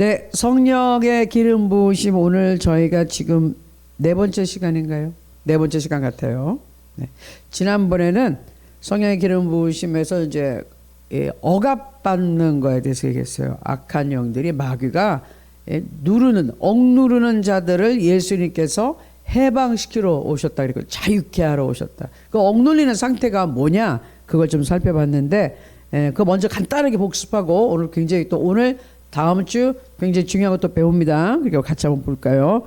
네, 성령의 기름 부으심 오늘 저희가 지금 네 번째 시간인가요? 네 번째 시간 같아요. 네. 지난번에는 성령의 기름 부으심에서 이제 억압받는 거에 대해서 얘기했어요. 악한 영들이 마귀가 억누르는 자들을 예수님께서 해방시키러 오셨다. 그리고 자유케 하러 오셨다. 그 억눌리는 상태가 뭐냐? 그걸 좀 살펴봤는데 그거 먼저 간단하게 복습하고 오늘 굉장히 또 오늘 다음 주 굉장히 중요한 것도 배웁니다. 그리고 같이 한번 볼까요?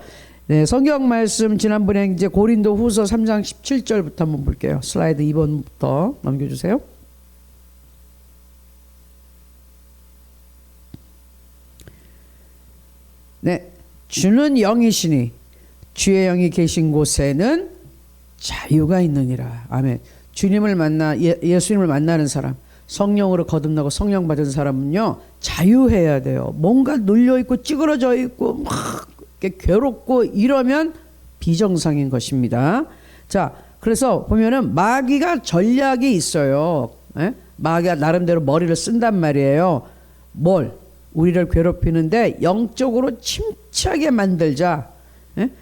네, 성경 말씀 지난번에 이제 고린도 후서 3장 17절부터 한번 볼게요. 슬라이드 2번부터 넘겨주세요. 네, 주는 영이시니 주의 영이 계신 곳에는 자유가 있느니라. 아멘. 주님을 만나 예수님을 만나는 사람, 성령으로 거듭나고 성령 받은 사람은요 자유해야 돼요. 뭔가 눌려 있고 찌그러져 있고 막 괴롭고 이러면 비정상인 것입니다. 자, 그래서 보면은 마귀가 전략이 있어요. 마귀가 나름대로 머리를 쓴단 말이에요. 우리를 괴롭히는데 영적으로 침체하게 만들자.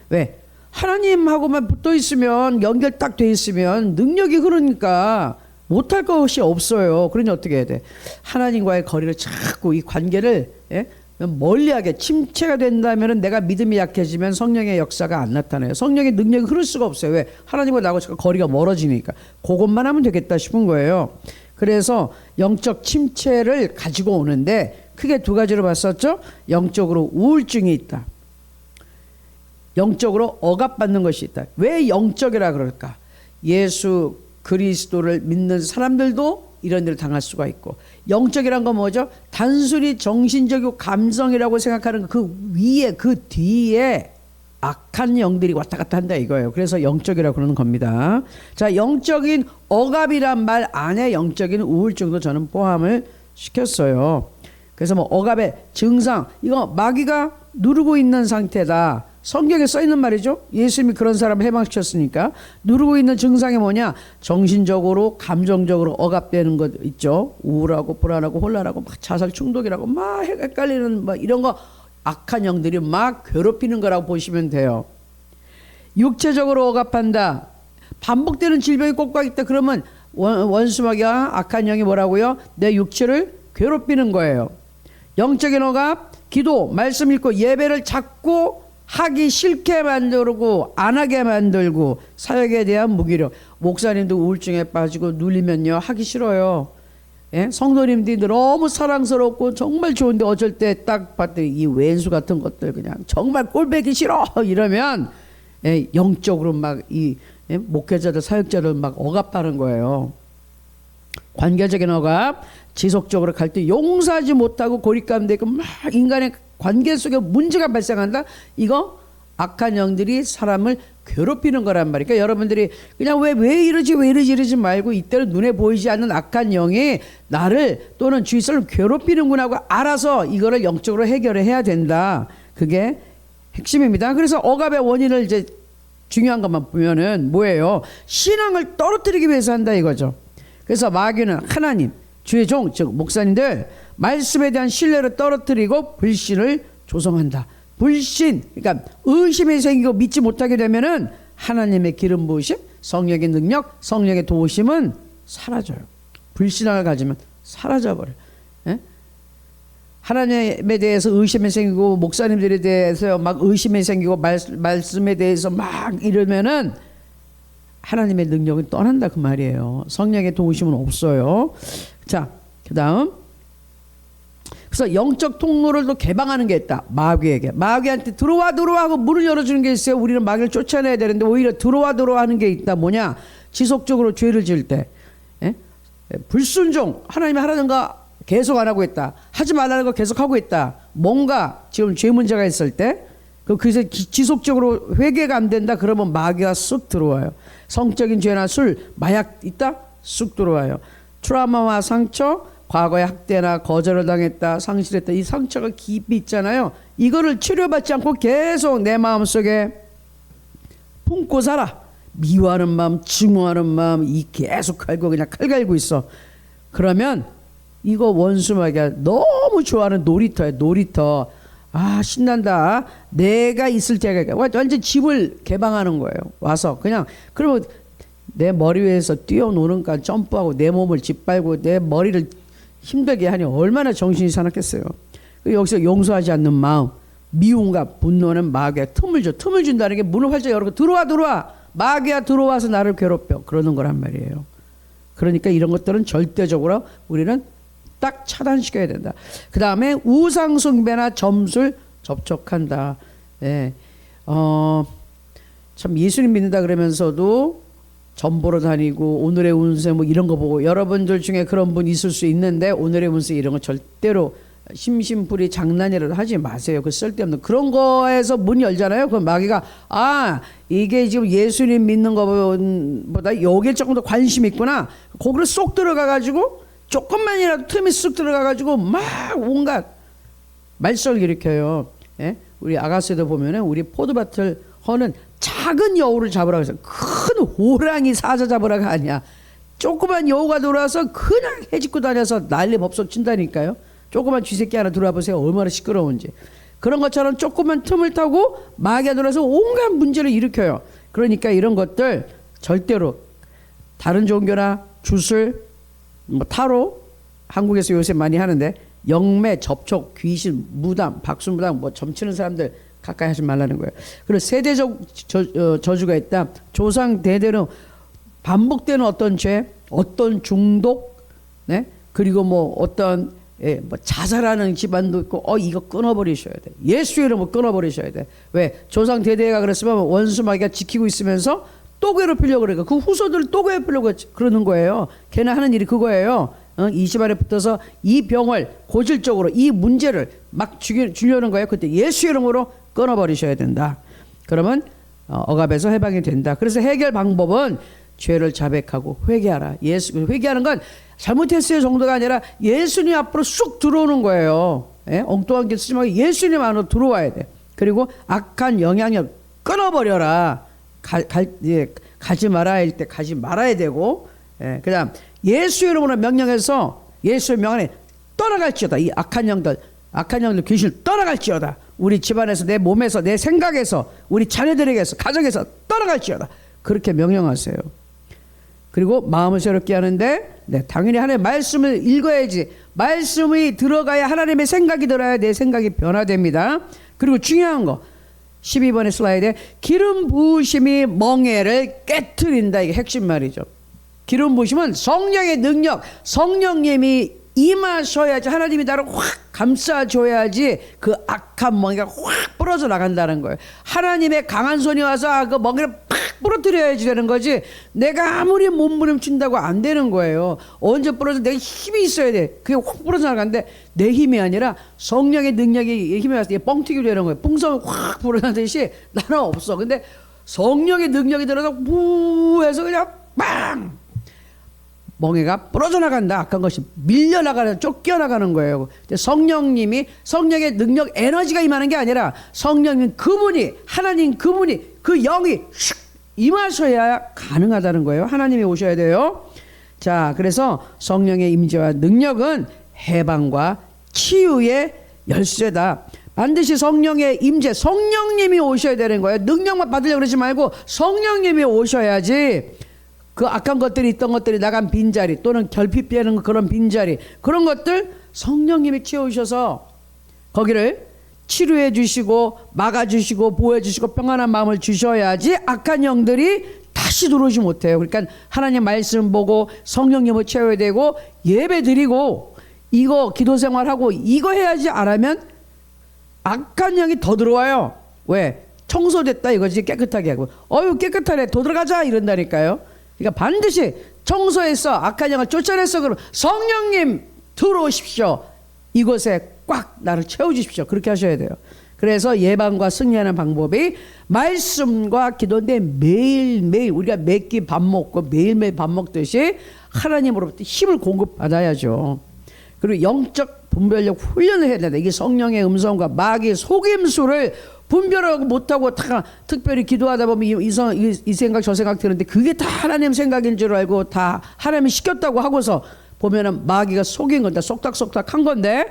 왜? 하나님하고만 붙어 있으면 연결 딱 돼 있으면 능력이 흐르니까 못할 것이 없어요. 그러니 어떻게 해야 돼? 하나님과의 거리를 자꾸 이 관계를 멀리하게 침체가 된다면 내가 믿음이 약해지면 성령의 역사가 안 나타나요. 성령의 능력이 흐를 수가 없어요. 왜? 하나님과 나하고 자꾸 거리가 멀어지니까. 그것만 하면 되겠다 싶은 거예요. 그래서 영적 침체를 가지고 오는데 크게 두 가지로 봤었죠. 영적으로 우울증이 있다. 영적으로 억압받는 것이 있다. 왜 영적이라 그럴까? 예수 그리스도를 믿는 사람들도 이런 일을 당할 수가 있고, 영적이란 건 뭐죠? 단순히 정신적이고 감성이라고 생각하는 그 위에 그 뒤에 악한 영들이 왔다 갔다 한다 이거예요. 그래서 영적이라고 그러는 겁니다. 자, 영적인 억압이란 말 안에 영적인 우울증도 저는 포함을 시켰어요. 그래서 뭐 억압의 증상, 이거 마귀가 누르고 있는 상태다. 성경에 써 있는 말이죠. 예수님이 그런 사람을 해방시켰으니까. 누르고 있는 증상이 뭐냐? 정신적으로 감정적으로 억압되는 것 있죠. 우울하고 불안하고 혼란하고 막 자살 충동이라고 막 헷갈리는 막 이런 거 악한 영들이 막 괴롭히는 거라고 보시면 돼요. 육체적으로 억압한다. 반복되는 질병이 꼭꼭 있다. 그러면 원수마귀와 악한 영이 뭐라고요? 내 육체를 괴롭히는 거예요. 영적인 억압, 기도, 말씀 읽고 예배를 자꾸 하기 싫게 만들고 안 하게 만들고 사역에 대한 무기력. 목사님도 우울증에 빠지고 눌리면요 하기 싫어요. 성도님들이 너무 사랑스럽고 정말 좋은데 어쩔 때 딱 봤더니 이 왼수 같은 것들 그냥 정말 꼴보기 싫어 이러면 영적으로 막 이 목회자들 사역자들 막 억압하는 거예요. 관계적인 억압, 지속적으로 갈등, 용서하지 못하고 고립감 되고 막 인간의 관계 속에 문제가 발생한다. 이거 악한 영들이 사람을 괴롭히는 거란 말이에요. 그러니까 여러분들이 그냥 왜 이러지 말고 이때는 눈에 보이지 않는 악한 영이 나를 또는 주위 사람을 괴롭히는구나 하고 알아서 이거를 영적으로 해결을 해야 된다. 그게 핵심입니다. 그래서 억압의 원인을 이제 중요한 것만 보면은 뭐예요? 신앙을 떨어뜨리기 위해서 한다 이거죠. 그래서 마귀는 하나님, 주의 종, 즉 목사님들 말씀에 대한 신뢰를 떨어뜨리고 불신을 조성한다. 불신, 그러니까 의심이 생기고 믿지 못하게 되면은 하나님의 기름 부으심, 성령의 능력, 성령의 도우심은 사라져요. 불신앙을 가지면 사라져버려요. 하나님에 대해서 의심이 생기고 목사님들에 대해서 막 의심이 생기고 말씀에 대해서 막 이러면은 하나님의 능력은 떠난다 그 말이에요. 성령의 도우심은 없어요. 자, 그 다음 그래서 영적 통로를 또 개방하는 게 있다. 마귀에게. 마귀한테 들어와 하고 문을 열어주는 게 있어요. 우리는 마귀를 쫓아내야 되는데 오히려 들어와 하는 게 있다. 뭐냐? 지속적으로 죄를 지을 때 불순종, 하나님이 하라는 거 계속 안 하고 있다. 하지 말라는 거 계속 하고 있다. 뭔가 지금 죄 문제가 있을 때 그래서 지속적으로 회개가 안 된다. 그러면 마귀가 쑥 들어와요. 성적인 죄나 술, 마약 있다? 쑥 들어와요. 트라우마와 상처, 과거에 학대나 거절을 당했다, 상실했다. 이 상처가 깊이 있잖아요. 이거를 치료받지 않고 계속 내 마음속에 품고 살아. 미워하는 마음, 증오하는 마음, 이 계속 갈고 그냥 칼 갈고 있어. 그러면 이거 원수마귀가 너무 좋아하는 놀이터예요. 놀이터. 아, 신난다. 내가 있을 때가 완전 집을 개방하는 거예요. 와서 그냥 그러면 내 머리 위에서 뛰어노는가 점프하고 내 몸을 짓밟고 내 머리를 힘들게 하니 얼마나 정신이 사납겠어요. 여기서 용서하지 않는 마음, 미움과 분노는 마귀가 틈을 줘. 틈을 준다는 게 문을 활짝 열고 들어와. 마귀가 들어와서 나를 괴롭혀. 그러는 거란 말이에요. 그러니까 이런 것들은 절대적으로 우리는 딱 차단시켜야 된다. 그 다음에 우상숭배나 점술 접촉한다. 예. 참 예수님 믿는다 그러면서도 점 보러 다니고 오늘의 운세 뭐 이런 거 보고 여러분들 중에 그런 분 있을 수 있는데 오늘의 운세 이런 거 절대로 심심풀이 장난이라도 하지 마세요. 그 쓸데없는 그런 거에서 문 열잖아요. 그럼 마귀가 이게 지금 예수님 믿는 것보다 여기에 조금 더 관심 있구나. 거기를 쏙 들어가가지고 조금만이라도 틈이 쑥 들어가가지고 막 온갖 말썽을 일으켜요. 예? 우리 아가씨도 보면은 우리 포도밭을 허는 작은 여우를 잡으라고 해서 큰 호랑이 사자 잡으라가 아니야. 조그만 여우가 들어와서 그냥 해집고 다녀서 난리 법석 친다니까요. 조그만 쥐새끼 하나 들어와 보세요. 얼마나 시끄러운지. 그런 것처럼 조그만 틈을 타고 마귀가 들어와서 온갖 문제를 일으켜요. 그러니까 이런 것들 절대로 다른 종교나 주술, 뭐 타로, 한국에서 요새 많이 하는데 영매, 접촉, 귀신, 무당, 박수무당 뭐 점치는 사람들 가까이 하지 말라는 거예요. 그리고 세대적 저주가 있다. 조상 대대로 반복되는 어떤 죄, 어떤 중독, 네? 그리고 뭐 어떤 뭐 자살하는 집안도 있고 이거 끊어버리셔야 돼. 예수 이름으로 끊어버리셔야 돼. 왜? 조상 대대가 그랬으면 원수 마귀가 지키고 있으면서 또 괴롭히려고 그러니까 그 후손들을 또 괴롭히려고 그러는 거예요. 걔는 하는 일이 그거예요. 이 집안에 붙어서 이 병을 고질적으로 이 문제를 막 주려는 거예요. 그때 예수 이름으로 끊어버리셔야 된다. 그러면 억압에서 해방이 된다. 그래서 해결 방법은 죄를 자백하고 회개하라. 회개하는 건 잘못했어요 정도가 아니라 예수님 앞으로 쑥 들어오는 거예요. 예? 엉뚱한 길 쓰지 말고 예수님 안으로 들어와야 돼. 그리고 악한 영향력 끊어버려라. 가지 말아야 할 때 가지 말아야 되고, 예. 그 다음 예수 이름으로 명령해서 예수의 명 안에 떠나갈지어다. 이 악한 영들 귀신을 떠나갈지어다. 우리 집안에서 내 몸에서 내 생각에서 우리 자녀들에게서 가정에서 떠나갈지어다. 그렇게 명령하세요. 그리고 마음을 새롭게 하는데 당연히 하나님의 말씀을 읽어야지. 말씀이 들어가야 하나님의 생각이 들어야 내 생각이 변화됩니다. 그리고 중요한 거 12번의 슬라이드에 기름 부으심이 멍에를 깨트린다. 이게 핵심 말이죠. 기름 부으심은 성령의 능력, 성령님이 임하셔야지, 하나님이 나를 확 감싸줘야지 그 악한 멍에가 확 부러져 나간다는 거예요. 하나님의 강한 손이 와서 그 멍에를 팍 부러뜨려야지 되는 거지, 내가 아무리 몸부림친다고 안 되는 거예요. 언제 부러져? 내가 힘이 있어야 돼. 그게 확 부러져 나가는데 내 힘이 아니라 성령의 능력이 힘이 와서 뻥튀기 되는 거예요. 풍선이 확 불어나듯이 나는 없어. 근데 성령의 능력이 들어서 무 해서 그냥 빵! 멍에가 부러져 나간다. 악한 것이 밀려나가는, 쫓겨나가는 거예요. 성령님이, 성령의 능력, 에너지가 임하는 게 아니라 성령님 그분이, 하나님 그분이, 그 영이 슉 임하셔야 가능하다는 거예요. 하나님이 오셔야 돼요. 자, 그래서 성령의 임재와 능력은 해방과 치유의 열쇠다. 반드시 성령의 임재, 성령님이 오셔야 되는 거예요. 능력만 받으려고 그러지 말고 성령님이 오셔야지 그 악한 것들이 있던 것들이 나간 빈자리, 또는 결핍 되는 그런 빈자리, 그런 것들 성령님이 채우셔서 거기를 치료해 주시고 막아 주시고 보호해 주시고 평안한 마음을 주셔야지 악한 영들이 다시 들어오지 못해요. 그러니까 하나님 말씀 보고 성령님을 채워야 되고 예배 드리고 이거 기도 생활하고 이거 해야지. 안 하면 악한 영이 더 들어와요. 왜? 청소됐다 이거지. 깨끗하게 하고 깨끗하네 더 들어가자 이런다니까요. 그러니까 반드시 청소해서 악한 영을 쫓아내서 그럼 성령님 들어오십시오. 이곳에 꽉 나를 채워주십시오. 그렇게 하셔야 돼요. 그래서 예방과 승리하는 방법이 말씀과 기도인데 매일매일 우리가 몇 끼 밥 먹고 매일매일 밥 먹듯이 하나님으로부터 힘을 공급받아야죠. 그리고 영적 분별력 훈련을 해야 된다. 이게 성령의 음성과 마귀의 속임수를 분별하고 못하고 다 특별히 기도하다 보면 이 생각 저 생각 드는데 그게 다 하나님 생각인 줄 알고 다 하나님이 시켰다고 하고서 보면은 마귀가 속인 건데 속닥속닥 한 건데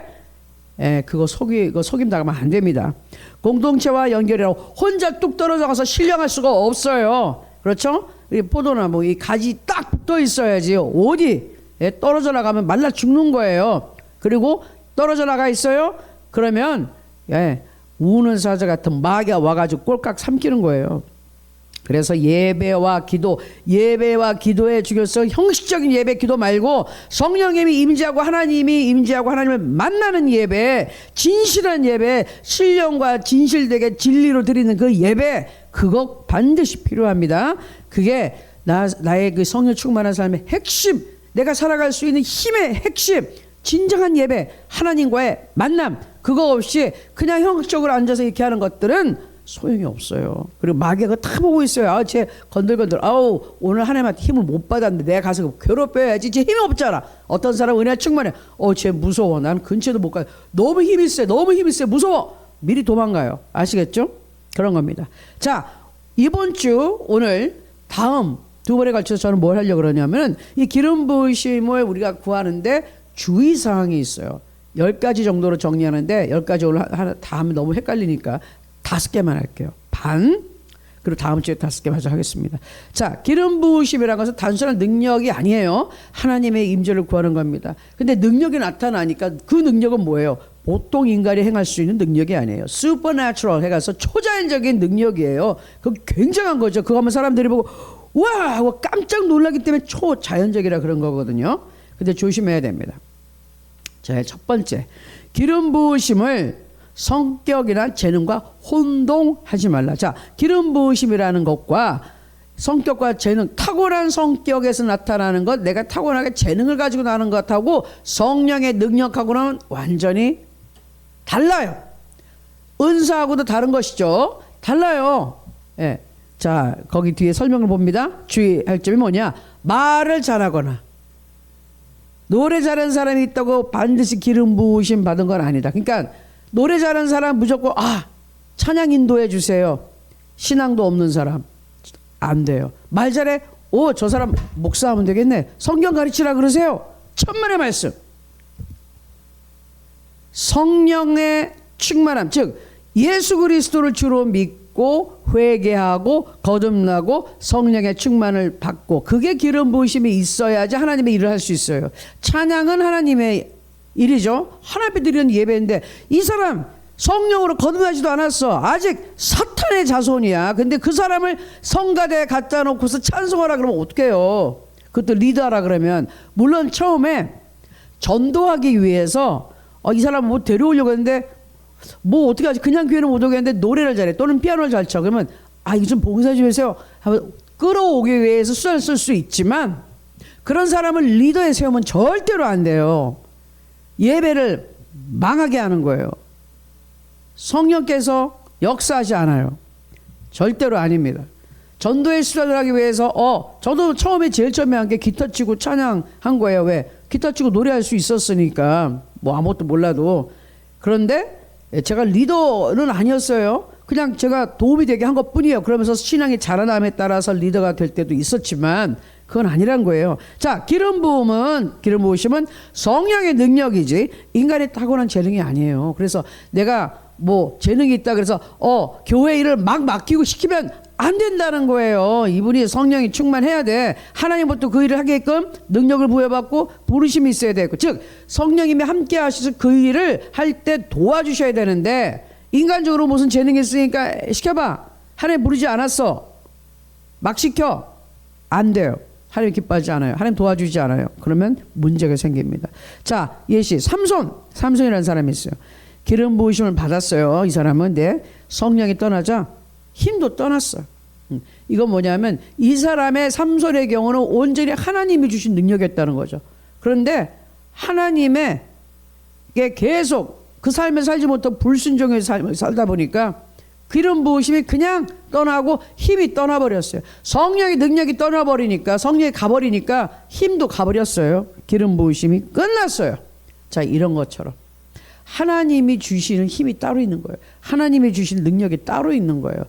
그거 속임 당하면 안 됩니다. 공동체와 연결이라고 혼자 뚝 떨어져 가서 신령할 수가 없어요. 그렇죠? 이 포도나무 이 가지 딱 붙어 있어야지 어디 떨어져 나가면 말라 죽는 거예요. 그리고 떨어져 나가 있어요. 그러면 우는 사자 같은 마귀가 와가지고 꼴깍 삼키는 거예요. 그래서 예배와 기도의 중요성, 형식적인 예배 기도 말고 성령님이 임재하고 하나님을 만나는 예배, 진실한 예배, 신령과 진실되게 진리로 드리는 그 예배, 그거 반드시 필요합니다. 그게 나의 그 성령 충만한 삶의 핵심, 내가 살아갈 수 있는 힘의 핵심, 진정한 예배, 하나님과의 만남, 그거 없이 그냥 형식적으로 앉아서 이렇게 하는 것들은 소용이 없어요. 그리고 마귀가 다 보고 있어요. 쟤 건들건들. 오늘 하나님한테 힘을 못 받았는데 내가 가서 괴롭혀야지. 쟤 힘이 없잖아. 어떤 사람은 은혜 충만해. 쟤 무서워. 난 근처도 못 가요. 너무 힘이 세. 무서워. 미리 도망가요. 아시겠죠? 그런 겁니다. 자, 이번 주 오늘 다음 두 번에 걸쳐서 저는 뭘 하려고 그러냐면 이 기름 부으심을 우리가 구하는데 주의사항이 있어요. 10가지 정도로 정리하는데 10가지 오늘 다 하면 너무 헷갈리니까 5개만 할게요. 그리고 다음 주에 5개 마저 하겠습니다. 자, 기름 부으심이라는 것은 단순한 능력이 아니에요. 하나님의 임재를 구하는 겁니다. 근데 능력이 나타나니까 그 능력은 뭐예요? 보통 인간이 행할 수 있는 능력이 아니에요. supernatural 해가서 초자연적인 능력이에요. 그 굉장한 거죠. 그거 하면 사람들이 보고 와 하고 깜짝 놀라기 때문에 초자연적이라 그런 거거든요. 근데 조심해야 됩니다. 자, 첫 번째, 기름 부으심을 성격이나 재능과 혼동하지 말라. 자, 기름 부으심이라는 것과 성격과 재능, 타고난 성격에서 나타나는 것, 내가 타고나게 재능을 가지고 나는 것하고 성령의 능력하고는 완전히 달라요. 은사하고도 다른 것이죠. 달라요. 자, 거기 뒤에 설명을 봅니다. 주의할 점이 뭐냐? 말을 잘하거나 노래 잘하는 사람이 있다고 반드시 기름 부으심 받은 건 아니다. 그러니까 노래 잘하는 사람 무조건 찬양 인도해 주세요. 신앙도 없는 사람 안 돼요. 말 잘해. 저 사람 목사하면 되겠네. 성경 가르치라 그러세요. 천만의 말씀. 성령의 충만함, 즉 예수 그리스도를 주로 믿고 회개하고 거듭나고 성령의 충만을 받고, 그게 기름 부으심이 있어야지 하나님의 일을 할 수 있어요. 찬양은 하나님의 일이죠. 하나님 앞에 드리는 예배인데 이 사람 성령으로 거듭나지도 않았어. 아직 사탄의 자손이야. 근데 그 사람을 성가대에 갖다 놓고서 찬송하라 그러면 어떡해요? 그것도 리더하라 그러면, 물론 처음에 전도하기 위해서 이 사람 뭐 데려오려고 했는데 뭐 어떻게 하지? 그냥 교회는 못 오겠는데 노래를 잘해 또는 피아노를 잘 쳐. 그러면 이거 좀 봉사 좀 해주세요 하면 끌어오기 위해서 수단을 쓸 수 있지만, 그런 사람을 리더에 세우면 절대로 안 돼요. 예배를 망하게 하는 거예요. 성령께서 역사하지 않아요. 절대로 아닙니다. 전도의 수단을 하기 위해서 저도 처음에 제일 처음에 한 게 기타 치고 찬양한 거예요. 왜? 기타 치고 노래할 수 있었으니까, 뭐 아무것도 몰라도. 그런데 제가 리더는 아니었어요. 그냥 제가 도움이 되게 한 것뿐이에요. 그러면서 신앙이 자라남에 따라서 리더가 될 때도 있었지만 그건 아니란 거예요. 자, 기름 부으심은 성령의 능력이지 인간의 타고난 재능이 아니에요. 그래서 내가 뭐 재능이 있다 그래서 교회 일을 막 맡기고 시키면 안 된다는 거예요. 이분이 성령이 충만해야 돼. 하나님부터 그 일을 하게끔 능력을 부여받고 부르심이 있어야 되고, 즉 성령님이 함께 하셔서 그 일을 할 때 도와주셔야 되는데, 인간적으로 무슨 재능이 있으니까 시켜봐. 하나님 부르지 않았어. 막 시켜. 안 돼요. 하나님 기뻐하지 않아요. 하나님 도와주지 않아요. 그러면 문제가 생깁니다. 자, 예시 삼손이라는 사람이 있어요. 기름 부으심을 받았어요. 이 사람은. 근데 성령이 떠나자 힘도 떠났어. 이건 뭐냐면 이 사람의 삼손의 경우는 온전히 하나님이 주신 능력이었다는 거죠. 그런데 하나님의 계속 그 삶을 살지 못하고 불순종의 삶을 살다 보니까 기름 부으심이 그냥 떠나고 힘이 떠나버렸어요. 성령의 능력이 떠나버리니까, 성령이 가버리니까 힘도 가버렸어요. 기름 부으심이 끝났어요. 자, 이런 것처럼 하나님이 주시는 힘이 따로 있는 거예요. 하나님이 주신 능력이 따로 있는 거예요.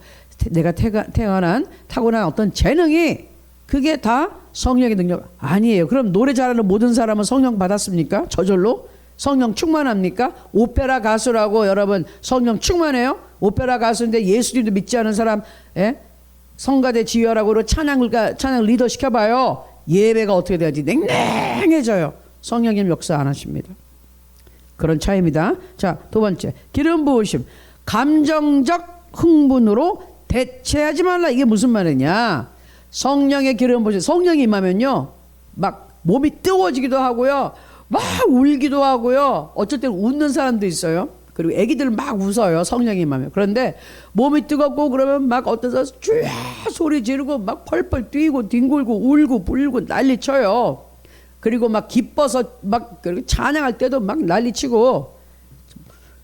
내가 타고난 어떤 재능이 그게 다 성령의 능력 아니에요. 그럼 노래 잘하는 모든 사람은 성령 받았습니까? 저절로? 성령 충만합니까? 오페라 가수라고 여러분 성령 충만해요? 오페라 가수인데 예수님도 믿지 않은 사람, 예? 성가대 지휘하라고 찬양 리더 시켜봐요. 예배가 어떻게 돼야지? 냉랭해져요. 성령님 역사 안 하십니다. 그런 차이입니다. 자, 두 번째, 기름 부으심. 감정적 흥분으로 대체하지 말라. 이게 무슨 말이냐? 성령의 기름 부으심. 성령이 임하면요, 막 몸이 뜨거워지기도 하고요, 막 울기도 하고요. 어쩔 때는 웃는 사람도 있어요. 그리고 애기들 막 웃어요. 성령이 임하면. 그런데 몸이 뜨겁고 그러면 막 어떤 사람 쫙 소리 지르고 막 펄펄 뛰고 뒹굴고 울고 불고 난리 쳐요. 그리고 막 기뻐서 막 찬양할 때도 막 난리 치고.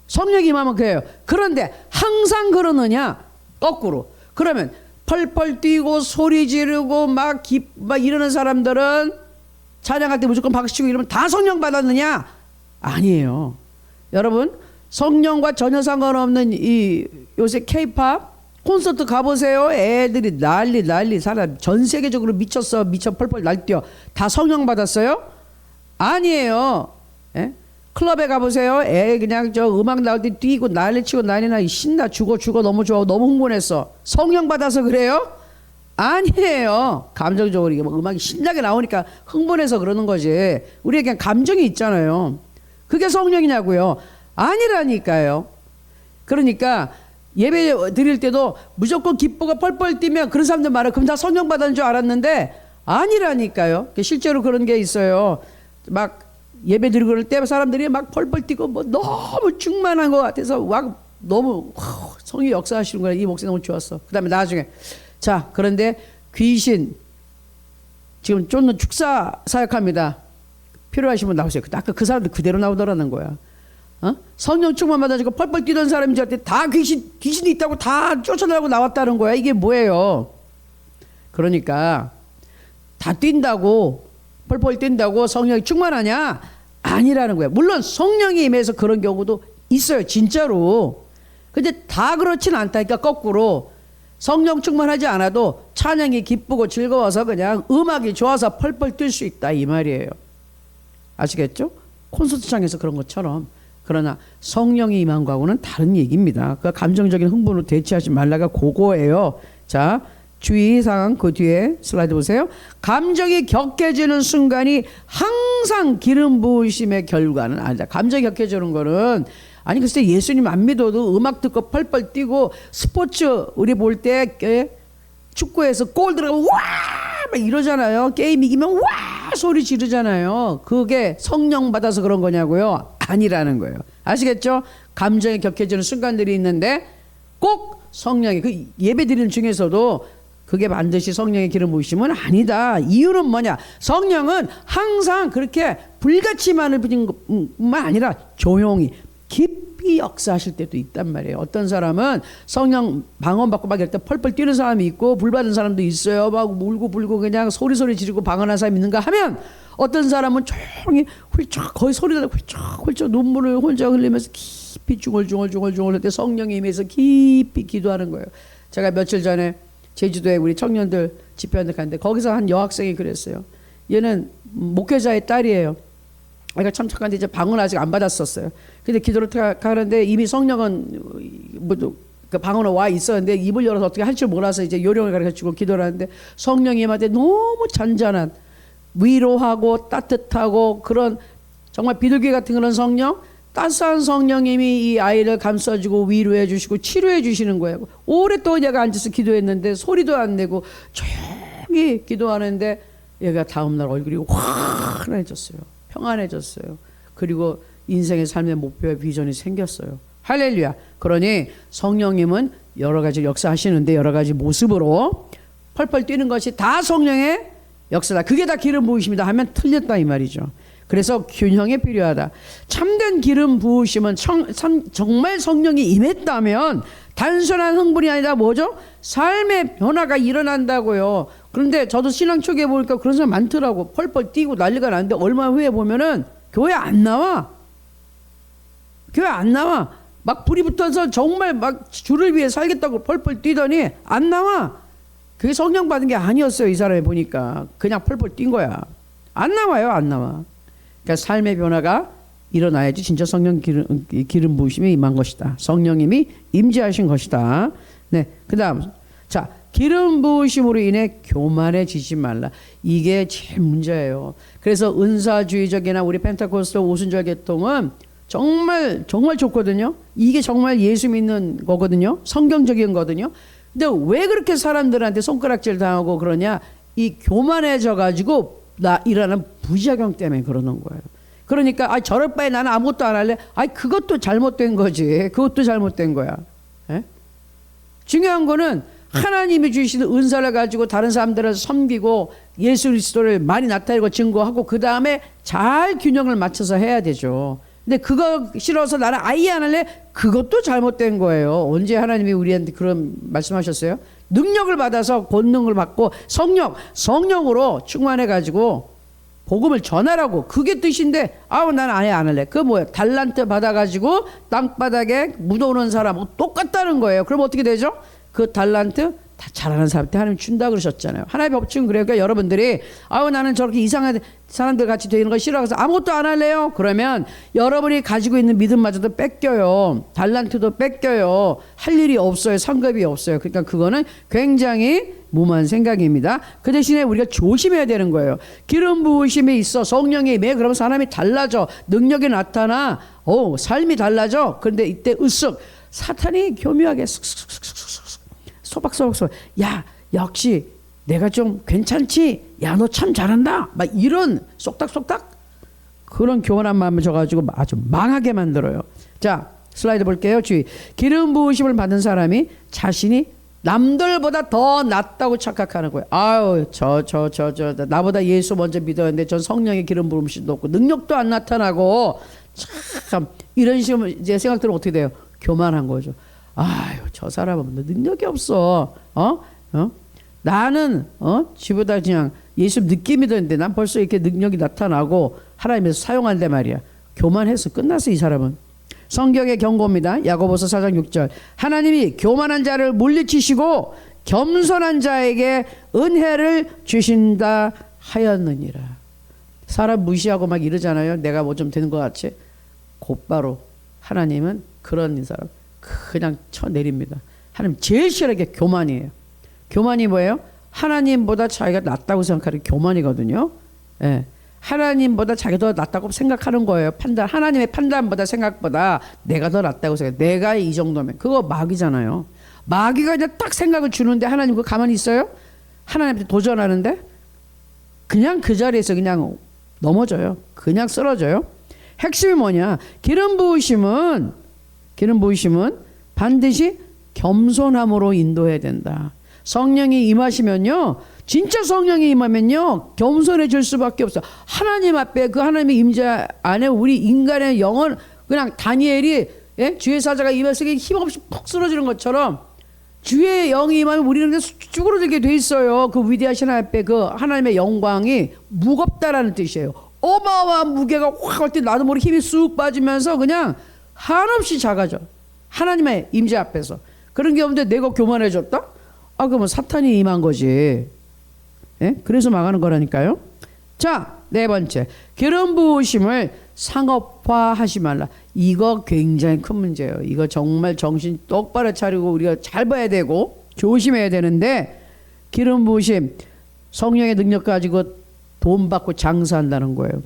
성령이 임하면 그래요. 그런데 항상 그러느냐? 거꾸로. 그러면 펄펄 뛰고 소리 지르고 막 이러는 사람들은 찬양할 때 무조건 박수치고 이러면 다 성령 받았느냐? 아니에요. 여러분, 성령과 전혀 상관없는 이 요새 K-팝 콘서트 가보세요. 애들이 난리 사람 전 세계적으로 미쳐 펄펄 날뛰어. 다 성령 받았어요? 아니에요. 예? 클럽에 가보세요. 애 그냥 저 음악 나올 때 뛰고 난리치고 난리나 신나 죽어 너무 좋아 너무 흥분했어. 성령 받아서 그래요? 아니에요. 감정적으로 이게 뭐 음악이 신나게 나오니까 흥분해서 그러는 거지. 우리에게 그냥 감정이 있잖아요. 그게 성령이냐고요? 아니라니까요. 그러니까 예배 드릴 때도 무조건 기뻐가 펄펄 뛰면 그런 사람들 말해. 그럼 다 성령 받은 줄 알았는데 아니라니까요. 실제로 그런 게 있어요. 막 예배 드리고 그럴 때 사람들이 막 펄펄 뛰고 뭐 너무 충만한 것 같아서 막 너무 성령이 역사하시는 거야. 이 목소리 너무 좋았어. 그 다음에 나중에 자, 그런데 귀신 지금 쫓는 축사 사역합니다. 필요하신 분 나오세요. 아까 그 사람들 그대로 나오더라는 거야. 성령 충만 받아가지고 펄펄 뛰던 사람이 저한테 다 귀신이 있다고 다 쫓아나고 나왔다는 거야. 이게 뭐예요? 그러니까 다 뛴다고 펄펄 뛴다고 성령이 충만하냐? 아니라는 거야. 물론 성령이 임해서 그런 경우도 있어요. 진짜로. 근데 다 그렇진 않다니까. 거꾸로 성령 충만하지 않아도 찬양이 기쁘고 즐거워서 그냥 음악이 좋아서 펄펄 뛸 수 있다 이 말이에요. 아시겠죠? 콘서트장에서 그런 것처럼. 그러나 성령이 임한 거하고는 다른 얘기입니다. 그 감정적인 흥분으로 대체하지 말라가 그거예요. 자, 주의사항 그 뒤에 슬라이드 보세요. 감정이 격해지는 순간이 항상 기름 부으심의 결과는 아니다. 감정이 격해지는 거는 아니 글쎄 예수님 안 믿어도 음악 듣고 펄펄 뛰고 스포츠 우리 볼 때 축구에서 골 들어가면 와! 막 이러잖아요. 게임 이기면 와! 소리 지르잖아요. 그게 성령 받아서 그런 거냐고요? 아니라는 거예요. 아시겠죠? 감정이 격해지는 순간들이 있는데 꼭 성령이 그 예배 드리는 중에서도 그게 반드시 성령의 기름 부으심은 아니다. 이유는 뭐냐? 성령은 항상 그렇게 불같이 만을 부신 것만 아니라 조용히 깊이 역사하실 때도 있단 말이에요. 어떤 사람은 성령 방언받고 막 이럴 때 펄펄 뛰는 사람이 있고 불 받은 사람도 있어요. 막 울고 불고 그냥 소리 지르고 방언하는 사람이 있는가 하면 어떤 사람은 조용히 훌쩍 거의 소리가 훌쩍 눈물을 혼자 흘리면서 깊이 중얼중얼 할 때 성령이 임해서 깊이 기도하는 거예요. 제가 며칠 전에 제주도에 우리 청년들 집회하는데 갔는데 거기서 한 여학생이 그랬어요. 얘는 목회자의 딸이에요. 그러니까 참 착한데 이제 방언 아직 안 받았었어요. 근데 기도를 가는데 이미 성령은 그 방언은 와 있었는데 입을 열어서 어떻게 할 줄 몰라서 이제 요령을 가르쳐주고 기도를 하는데 성령이 임한테 너무 잔잔한 위로하고 따뜻하고 그런 정말 비둘기 같은 그런 성령, 따스한 성령님이 이 아이를 감싸주고 위로해 주시고 치료해 주시는 거예요. 오랫동안 얘가 앉아서 기도했는데 소리도 안 내고 조용히 기도하는데 얘가 다음날 얼굴이 환해졌어요. 평안해졌어요. 그리고 인생의 삶의 목표와 비전이 생겼어요. 할렐루야. 그러니 성령님은 여러 가지 역사하시는데 여러 가지 모습으로 펄펄 뛰는 것이 다 성령의 역사다. 그게 다 기름 부으심이다 하면 틀렸다 이 말이죠. 그래서 균형이 필요하다. 참된 기름 부으심은 정말 성령이 임했다면 단순한 흥분이 아니라 뭐죠? 삶의 변화가 일어난다고요. 그런데 저도 신앙 초기에 보니까 그런 사람 많더라고. 펄펄 뛰고 난리가 나는데 얼마 후에 보면은 교회 안 나와. 교회 안 나와. 막 불이 붙어서 정말 막 주를 위해 살겠다고 펄펄 뛰더니 안 나와. 그게 성령 받은 게 아니었어요. 이 사람이 보니까 그냥 펄펄 뛴 거야. 안 나와요. 안 나와. 그러니까 삶의 변화가 일어나야지 진짜 성령 기름 부으심이 임한 것이다. 성령님이 임재하신 것이다. 네, 그다음 자 기름 부으심으로 인해 교만해지지 말라. 이게 제일 문제예요. 그래서 은사주의적이나 우리 펜타코스트 오순절 계통은 정말 좋거든요. 이게 정말 예수 믿는 거거든요. 성경적인 거거든요. 근데 왜 그렇게 사람들한테 손가락질 당하고 그러냐? 이 교만해져 가지고 일어나는 부작용 때문에 그러는 거예요. 그러니까 저럴 바에 나는 아무것도 안 할래. 그것도 잘못된 거지. 그것도 잘못된 거야. 에? 중요한 거는 하나님이 주시는 은사를 가지고 다른 사람들을 섬기고 예수 그리스도를 많이 나타내고 증거하고 그 다음에 잘 균형을 맞춰서 해야 되죠. 근데 그거 싫어서 나는 아예 안 할래? 그것도 잘못된 거예요. 언제 하나님이 우리한테 그런 말씀하셨어요? 능력을 받아서 권능을 받고 성령으로 충만해 가지고 복음을 전하라고. 그게 뜻인데 나는 아예 안 할래. 그거 뭐야? 달란트 받아가지고 땅바닥에 묻어오는 사람하고 똑같다는 거예요. 그럼 어떻게 되죠? 그 달란트 다 잘하는 사람한테 하나님 준다 그러셨잖아요. 하나님의 법칙은 그래요. 그러니까 여러분들이 나는 저렇게 이상한 사람들 같이 되는 거 싫어서 아무것도 안 할래요. 그러면 여러분이 가지고 있는 믿음마저도 뺏겨요. 달란트도 뺏겨요. 할 일이 없어요. 상급이 없어요. 그러니까 그거는 굉장히 무모한 생각입니다. 그 대신에 우리가 조심해야 되는 거예요. 기름 부으심이 있어 성령이 임해. 그러면 사람이 달라져. 능력이 나타나. 삶이 달라져. 그런데 이때 으쓱 사탄이 교묘하게 소박소박 야 역시 내가 좀 괜찮지? 야 너 참 잘한다. 막 이런 쏙닥쏙닥 그런 교만한 마음을 줘가지고 아주 망하게 만들어요. 자 슬라이드 볼게요. 주의. 기름 부으심을 받은 사람이 자신이 남들보다 더 낫다고 착각하는 거예요. 나보다 예수 먼저 믿었는데 전 성령의 기름 부으심도 없고 능력도 안 나타나고 참 이런 식으로 이제 생각 들으면 어떻게 돼요? 교만한 거죠. 저 사람은 능력이 없어. 나는 지보다 그냥 예수 늦게 믿었는데 난 벌써 이렇게 능력이 나타나고 하나님께서 사용한단 말이야. 교만해서 끝났어 이 사람은. 성경의 경고입니다. 야고보서 4장 6절. 하나님이 교만한 자를 물리치시고 겸손한 자에게 은혜를 주신다 하였느니라. 사람 무시하고 막 이러잖아요. 내가 뭐 좀 되는 것 같이. 곧바로 하나님은 그런 사람 그냥 쳐내립니다. 하나님 제일 싫어하는 게 교만이에요. 교만이 뭐예요? 하나님보다 자기가 낫다고 생각하는 게 교만이거든요. 예. 하나님보다 자기가 더 낫다고 생각하는 거예요. 하나님의 판단보다 생각보다 내가 더 낫다고 생각해. 내가 이 정도면 그거 마귀잖아요. 마귀가 그냥 딱 생각을 주는데 하나님 그거 가만히 있어요? 하나님한테 도전하는데 그냥 그 자리에서 그냥 넘어져요. 그냥 쓰러져요. 핵심이 뭐냐? 기름 부으심은 반드시 겸손함으로 인도해야 된다. 성령이 임하시면요, 진짜 성령이 임하면요 겸손해질 수밖에 없어. 하나님 앞에 그 하나님의 임재 안에 우리 인간의 영은 그냥 다니엘이 주의 사자가 임해서 힘없이 푹 쓰러지는 것처럼 주의 영이 임하면 우리는 쭈그러들게 돼 있어요. 그 위대하신 하나님 앞에 그 하나님의 영광이 무겁다라는 뜻이에요. 어마어마한 무게가 확 올 때 나도 모르게 힘이 쑥 빠지면서 그냥 한없이 작아져. 하나님의 임재 앞에서. 그런 게 없는데 내가 교만해졌다? 그러면 사탄이 임한 거지. 그래서 망하는 거라니까요. 자, 네 번째. 기름 부으심을 상업화하지 말라. 이거 굉장히 큰 문제예요. 이거 정말 정신 똑바로 차리고 우리가 잘 봐야 되고 조심해야 되는데, 기름 부으심 성령의 능력 가지고 돈 받고 장사한다는 거예요.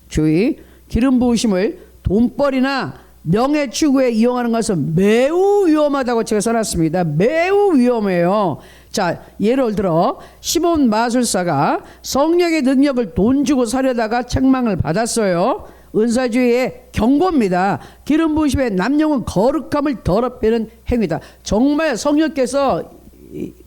주의. 기름 부으심을 돈벌이나 명예 추구에 이용하는 것은 매우 위험하다고 제가 써놨습니다. 매우 위험해요. 자, 예를 들어 시몬 마술사가 성령의 능력을 돈 주고 사려다가 책망을 받았어요. 은사주의의 경고입니다. 기름 부으심의 남용은 거룩함을 더럽히는 행위다. 정말 성령께서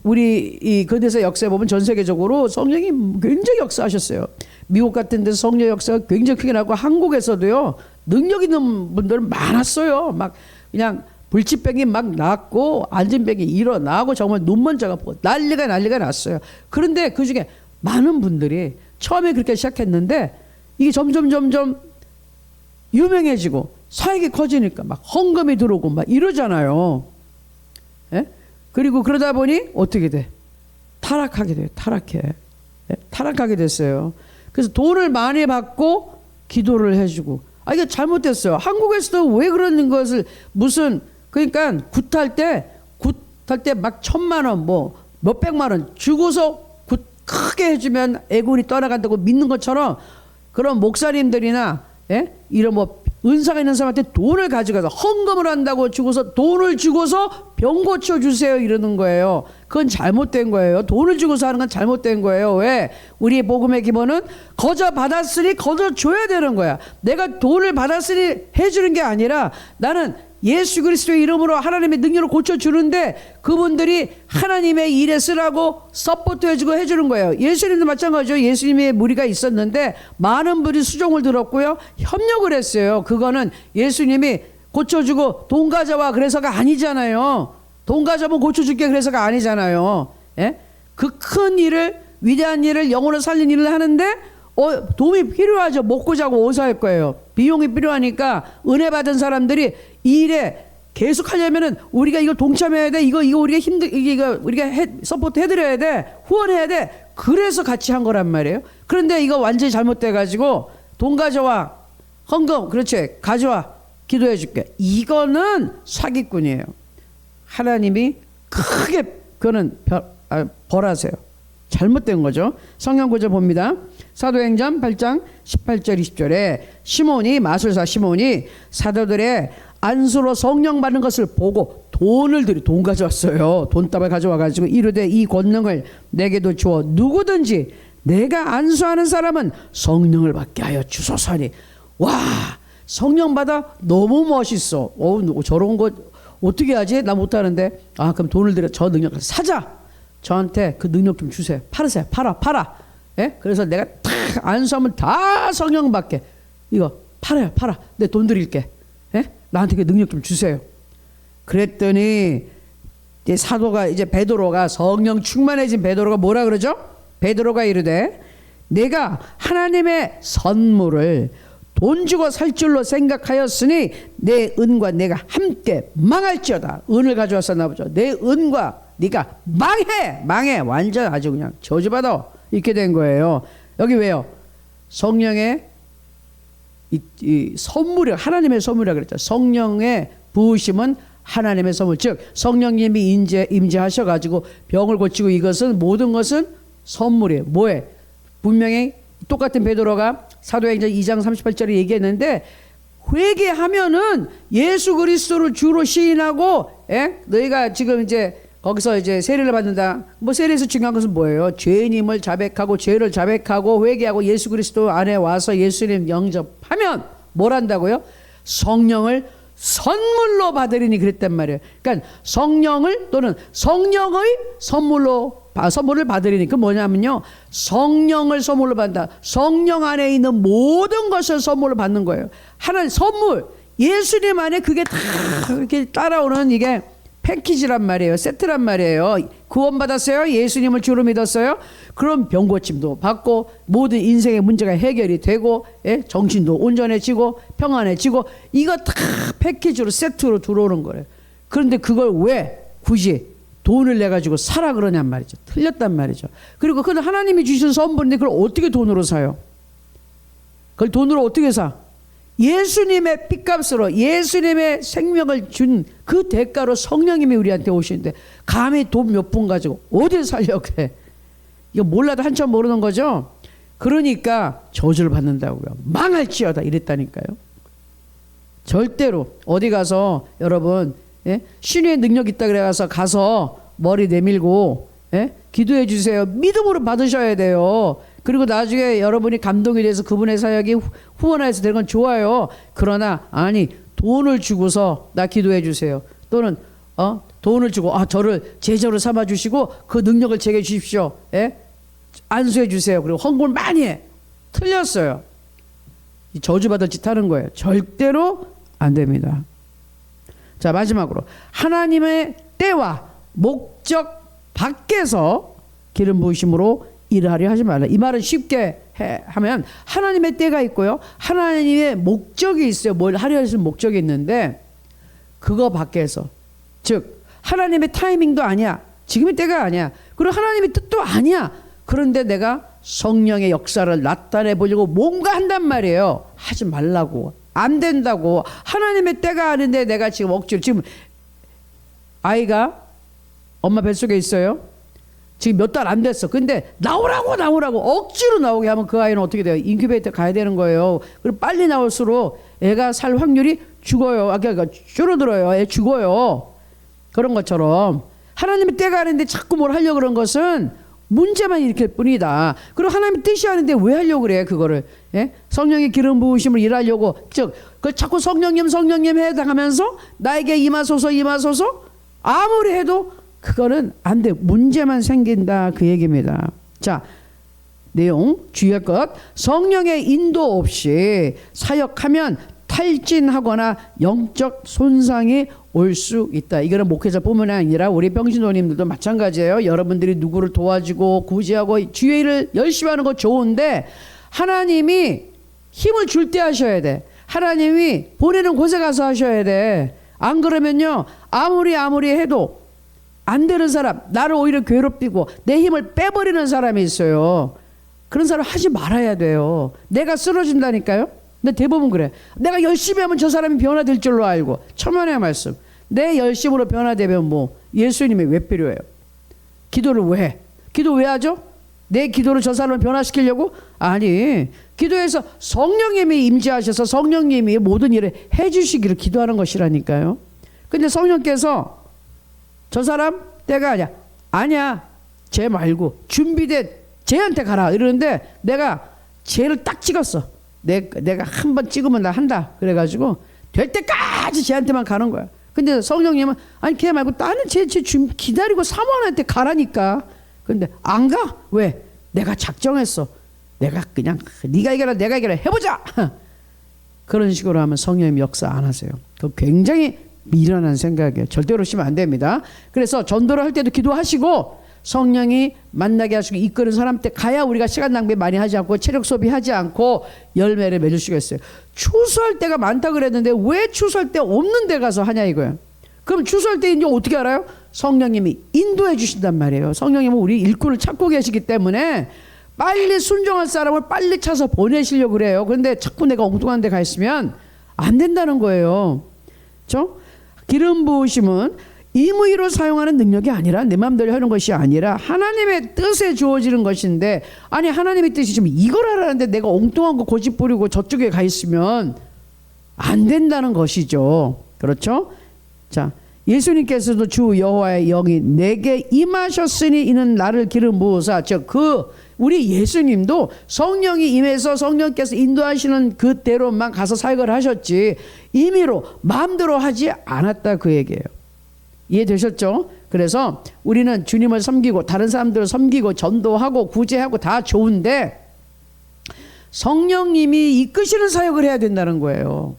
우리 이 근대사 역사에 보면 전 세계적으로 성령이 굉장히 역사하셨어요. 미국 같은 데서 성령 역사가 굉장히 크게 나고 한국에서도요 능력 있는 분들은 많았어요. 막 그냥 불치병이 막 났고 안진병이 일어나고 정말 눈먼 자가 보고 난리가 났어요. 그런데 그 중에 많은 분들이 처음에 그렇게 시작했는데 이게 점점 유명해지고 사역이 커지니까 막 헌금이 들어오고 막 이러잖아요. 예? 그리고 그러다 보니 어떻게 돼? 타락하게 돼요. 타락하게 됐어요. 그래서 돈을 많이 받고 기도를 해주고 이게 잘못됐어요. 한국에서도 왜 그러는 것을 무슨 그러니까 굿할 때 막 1,000만 원 뭐 몇백만 원 주고서 굿 크게 해주면 애군이 떠나간다고 믿는 것처럼 그런 목사님들이나 이런 뭐 은사가 있는 사람한테 돈을 가져가서 헌금을 한다고 주고서 돈을 주고서 병 고쳐주세요 이러는 거예요. 그건 잘못된 거예요. 돈을 주고서 하는 건 잘못된 거예요. 왜? 우리의 복음의 기본은 거저 받았으니 거저 줘야 되는 거야. 내가 돈을 받았으니 해주는 게 아니라 나는 예수 그리스도의 이름으로 하나님의 능력을 고쳐주는데 그분들이 하나님의 일에 쓰라고 서포트 해주고 해주는 거예요. 예수님도 마찬가지죠. 예수님의 무리가 있었는데 많은 분이 수종을 들었고요. 협력을 했어요. 그거는 예수님이 고쳐주고 돈 가져와 그래서가 아니잖아요. 돈 가져오면 고쳐줄게 그래서가 아니잖아요. 그 큰 일을 위대한 일을 영혼을 살린 일을 하는데 도움이 필요하죠. 먹고 자고 어디서 할 거예요. 비용이 필요하니까 은혜 받은 사람들이 이 일에 계속 하려면은 우리가 이걸 동참해야 돼. 이거 우리가 이거 우리가 서포트 해드려야 돼. 후원해야 돼. 그래서 같이 한 거란 말이에요. 그런데 이거 완전히 잘못돼 가지고 돈 가져와 헌금 그렇지 가져와 기도해 줄게. 이거는 사기꾼이에요. 하나님이 크게 그거는 벌하세요. 잘못된 거죠. 성경 구절 봅니다. 사도행전 8장 18절 20절에 시몬이 마술사 시몬이 사도들의 안수로 성령 받는 것을 보고 돈 가져왔어요. 돈다발 가져와가지고 이르되 이 권능을 내게도 주어 누구든지 내가 안수하는 사람은 성령을 받게 하여 주소서니. 와 성령 받아 너무 멋있어. 저런 거 어떻게 하지? 나 못하는데. 그럼 돈을 들여 저 능력을 사자. 저한테 그 능력 좀 주세요. 팔으세요. 팔아. 그래서 내가 탁 안수하면 다 성령 받게. 이거 팔아. 내 돈 드릴게. 나한테 그 능력 좀 주세요. 그랬더니 이제 사도가 이제 베드로가 성령 충만해진 베드로가 뭐라 그러죠? 베드로가 이르되 내가 하나님의 선물을 돈 주고 살 줄로 생각하였으니 내 은과 내가 함께 망할지어다. 은을 가져왔었나 보죠. 내 은과 네가 망해 완전 아주 그냥 저주받아 이렇게 된 거예요. 여기 왜요? 성령의 이 선물이 하나님의 선물이라고 그랬죠. 성령의 부으심은 하나님의 선물, 즉 성령님이 임재하셔가지고 병을 고치고 이것은 모든 것은 선물이에요. 뭐에? 분명히 똑같은 베드로가 사도행전 2장 38절에 얘기했는데 회개하면은 예수 그리스도를 주로 시인하고 너희가 지금 이제 거기서 이제 세례를 받는다. 뭐 세례에서 중요한 것은 뭐예요? 죄인임을 자백하고 죄를 자백하고 회개하고 예수 그리스도 안에 와서 예수님 영접하면 뭘 한다고요? 성령을 선물로 받으리니 그랬단 말이에요. 그러니까 성령을 또는 성령의 선물을 받으리니 그 뭐냐면요. 성령을 선물로 받는다. 성령 안에 있는 모든 것을 선물로 받는 거예요. 하나님 선물. 예수님 안에 그게 다 이렇게 따라오는 이게 패키지란 말이에요. 세트란 말이에요. 구원받았어요. 예수님을 주로 믿었어요. 그럼 병고침도 받고 모든 인생의 문제가 해결이 되고 정신도 온전해지고 평안해지고 이거 다 패키지로 세트로 들어오는 거예요. 그런데 그걸 왜 굳이 돈을 내가지고 사라 그러냔 말이죠. 틀렸단 말이죠. 그리고 그건 하나님이 주신 선물인데 그걸 어떻게 돈으로 사요? 그걸 돈으로 어떻게 사? 예수님의 핏값으로 예수님의 생명을 준 그 대가로 성령님이 우리한테 오시는데 감히 돈 몇 푼 가지고 어딜 살려고 해? 이거 몰라도 한참 모르는 거죠. 그러니까 저주를 받는다고요. 망할지어다 이랬다니까요. 절대로 어디 가서 여러분 신의 능력 있다 그래서 가서 머리 내밀고 기도해 주세요. 믿음으로 받으셔야 돼요. 그리고 나중에 여러분이 감동이 돼서 그분의 사역이 후원해서 되는 건 좋아요. 그러나 아니 돈을 주고서 나 기도해 주세요. 또는 돈을 주고 저를 제자로 삼아 주시고 그 능력을 제게 주십시오. 안수해 주세요. 그리고 헌금을 많이 해. 틀렸어요. 저주받을 짓 하는 거예요. 절대로 안 됩니다. 자 마지막으로 하나님의 때와 목적 밖에서 기름 부으심으로 일하려 하지 말라. 이 말은 쉽게 하면 하나님의 때가 있고요. 하나님의 목적이 있어요. 뭘 하려 하시는 목적이 있는데 그거 밖에서 즉 하나님의 타이밍도 아니야. 지금의 때가 아니야. 그리고 하나님의 뜻도 아니야. 그런데 내가 성령의 역사를 나타내 보려고 뭔가 한단 말이에요. 하지 말라고 안 된다고. 하나님의 때가 아닌데 내가 지금 억지로, 지금 아이가 엄마 뱃속에 있어요. 지금 몇 달 안 됐어. 근데 나오라고 억지로 나오게 하면 그 아이는 어떻게 돼요? 인큐베이터 가야 되는 거예요. 그리고 빨리 나올수록 애가 살 확률이 죽어요. 그러니까 줄어들어요. 애 죽어요. 그런 것처럼 하나님의 때가 아닌데 자꾸 뭘 하려고 그런 것은 문제만 일으킬 뿐이다. 그리고 하나님의 뜻이 아닌데 왜 하려고 그래 그거를. 예? 성령의 기름 부으심을 일하려고, 즉 그 자꾸 성령님 해당하면서 나에게 임하소서 아무리 해도 그거는 안 돼. 문제만 생긴다 그 얘기입니다. 자, 내용 주의할 것. 성령의 인도 없이 사역하면 탈진하거나 영적 손상이 올 수 있다. 이거는 목회자뿐만 아니라 우리 병신도님들도 마찬가지예요. 여러분들이 누구를 도와주고 구제하고 주의 일을 열심히 하는 거 좋은데 하나님이 힘을 줄 때 하셔야 돼. 하나님이 보내는 곳에 가서 하셔야 돼. 안 그러면요, 아무리 해도 안 되는 사람, 나를 오히려 괴롭히고 내 힘을 빼버리는 사람이 있어요. 그런 사람 하지 말아야 돼요. 내가 쓰러진다니까요. 근데 대부분 그래. 내가 열심히 하면 저 사람이 변화될 줄로 알고. 천만의 말씀. 내 열심으로 변화되면 뭐 예수님이 왜 필요해요? 기도를 왜 해? 기도 왜 하죠? 내 기도로 저 사람을 변화시키려고? 아니, 기도해서 성령님이 임재하셔서 성령님이 모든 일을 해주시기를 기도하는 것이라니까요. 근데 성령께서 저 사람 때가 아니야 쟤 말고 준비된 쟤한테 가라 이러는데 내가 쟤를 딱 찍었어. 내가 한 번 찍으면 나 한다 그래가지고 될 때까지 쟤한테만 가는 거야. 근데 성령님은 아니 걔 말고 나는 쟤 기다리고 사모한테 가라니까. 근데 안 가? 왜? 내가 작정했어. 내가 그냥 네가 이겨라 내가 이겨라 해보자. 그런 식으로 하면 성령님 역사 안 하세요. 그 굉장히 미련한 생각이에요. 절대로 그러시면 안 됩니다. 그래서 전도를 할 때도 기도하시고 성령이 만나게 하시고 이끄는 사람 때 가야 우리가 시간 낭비 많이 하지 않고 체력 소비하지 않고 열매를 맺을 수가 있어요. 추수할 때가 많다 그랬는데 왜 추수할 때 없는 데 가서 하냐 이거예요. 그럼 추수할 때 이제 어떻게 알아요? 성령님이 인도해 주신단 말이에요. 성령님은 우리 일꾼을 찾고 계시기 때문에 빨리 순종할 사람을 빨리 찾아서 보내시려고 그래요. 그런데 자꾸 내가 엉뚱한 데 가 있으면 안 된다는 거예요. 그렇죠? 기름 부으심은 임의로 사용하는 능력이 아니라 내 마음대로 하는 것이 아니라 하나님의 뜻에 주어지는 것인데, 아니 하나님의 뜻이 지금 이걸 하라는데 내가 엉뚱한 거 고집 부리고 저쪽에 가 있으면 안 된다는 것이죠. 그렇죠? 자, 예수님께서도 주 여호와의 영이 내게 임하셨으니 이는 나를 기름 부으사, 즉 우리 예수님도 성령이 임해서 성령께서 인도하시는 그대로만 가서 사역을 하셨지 임의로 마음대로 하지 않았다 그 얘기예요. 이해되셨죠? 그래서 우리는 주님을 섬기고 다른 사람들을 섬기고 전도하고 구제하고 다 좋은데 성령님이 이끄시는 사역을 해야 된다는 거예요.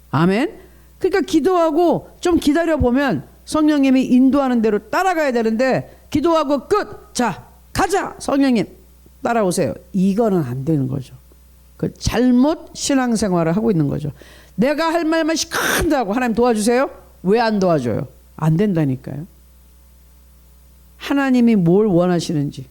아멘. 그러니까 기도하고 좀 기다려보면 성령님이 인도하는 대로 따라가야 되는데 기도하고 끝! 자 가자! 성령님 따라오세요. 이거는 안 되는 거죠. 그 잘못 신앙생활을 하고 있는 거죠. 내가 할 말만 시큰다고 하나님 도와주세요? 왜 안 도와줘요? 안 된다니까요. 하나님이 뭘 원하시는지.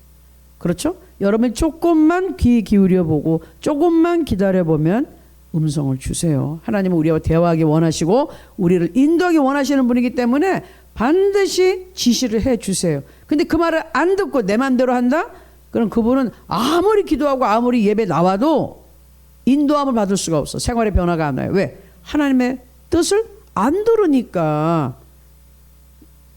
그렇죠? 여러분이 조금만 귀 기울여 보고 조금만 기다려 보면 음성을 주세요. 하나님은 우리와 대화하기 원하시고 우리를 인도하기 원하시는 분이기 때문에 반드시 지시를 해 주세요. 근데 그 말을 안 듣고 내 맘대로 한다? 그럼 그분은 아무리 기도하고 아무리 예배 나와도 인도함을 받을 수가 없어. 생활의 변화가 안 나요. 왜? 하나님의 뜻을 안 들으니까.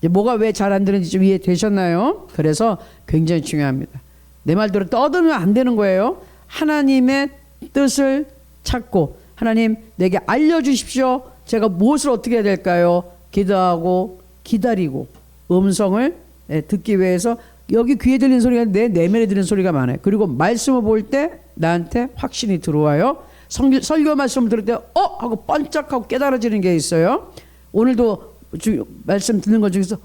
뭐가 왜 잘 안 되는지 좀 이해되셨나요? 그래서 굉장히 중요합니다. 내 말대로 떠들면 안 되는 거예요. 하나님의 뜻을 찾고 하나님 내게 알려주십시오. 제가 무엇을 어떻게 해야 될까요? 기도하고 기다리고 음성을 듣기 위해서 여기 귀에 들리는 소리가 내 내면에 들리는 소리가 많아요. 그리고 말씀을 볼 때 나한테 확신이 들어와요. 설교 말씀을 들을 때 하고 번쩍하고 깨달아지는 게 있어요. 오늘도 말씀 듣는 것 중에서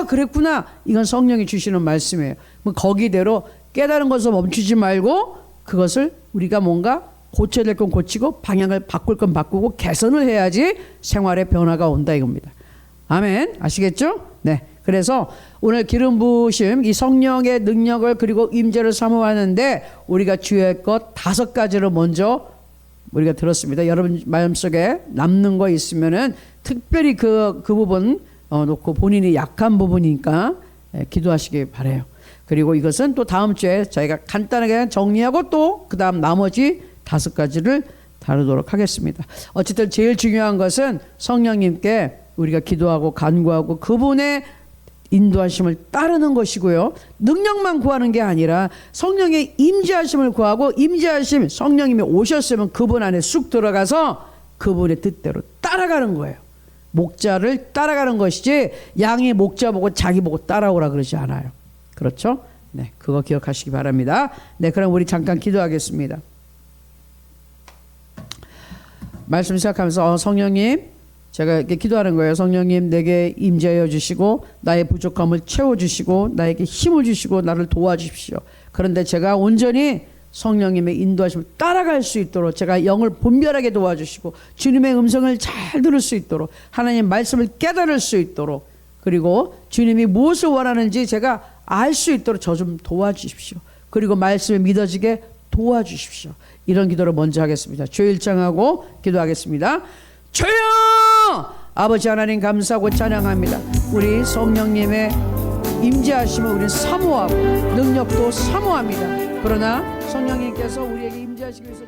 그랬구나. 이건 성령이 주시는 말씀이에요. 거기대로 깨달은 것을 멈추지 말고 그것을 우리가 뭔가 고쳐야 될 건 고치고 방향을 바꿀 건 바꾸고 개선을 해야지 생활의 변화가 온다 이겁니다. 아멘. 아시겠죠? 네. 그래서 오늘 기름 부으심, 이 성령의 능력을 그리고 임재를 사모하는데 우리가 주의할 것 5가지를 먼저 우리가 들었습니다. 여러분 마음속에 남는 거 있으면은 특별히 그 부분 놓고 본인이 약한 부분이니까 기도하시기 바래요. 그리고 이것은 또 다음 주에 저희가 간단하게 정리하고 또 그 다음 나머지 5가지를 다루도록 하겠습니다. 어쨌든 제일 중요한 것은 성령님께 우리가 기도하고 간구하고 그분의 인도하심을 따르는 것이고요. 능력만 구하는 게 아니라 성령의 임재하심을 구하고, 임재하심, 성령님이 오셨으면 그분 안에 쑥 들어가서 그분의 뜻대로 따라가는 거예요. 목자를 따라가는 것이지 양이 목자 보고 자기 보고 따라오라 그러지 않아요. 그렇죠? 네, 그거 기억하시기 바랍니다. 네, 그럼 우리 잠깐 기도하겠습니다. 말씀 시작하면서 성령님, 제가 이렇게 기도하는 거예요. 성령님, 내게 임재하여 주시고 나의 부족함을 채워주시고 나에게 힘을 주시고 나를 도와주십시오. 그런데 제가 온전히 성령님의 인도하심을 따라갈 수 있도록 제가 영을 분별하게 도와주시고 주님의 음성을 잘 들을 수 있도록, 하나님 말씀을 깨달을 수 있도록, 그리고 주님이 무엇을 원하는지 제가 알 수 있도록 저 좀 도와주십시오. 그리고 말씀을 믿어지게 도와주십시오. 이런 기도를 먼저 하겠습니다. 주일장하고 기도하겠습니다. 주여! 아버지 하나님 감사하고 찬양합니다. 우리 성령님의 임재하심을 우리는 사모하고 능력도 사모합니다. 그러나 성령님께서 우리에게 임재하시기 위해서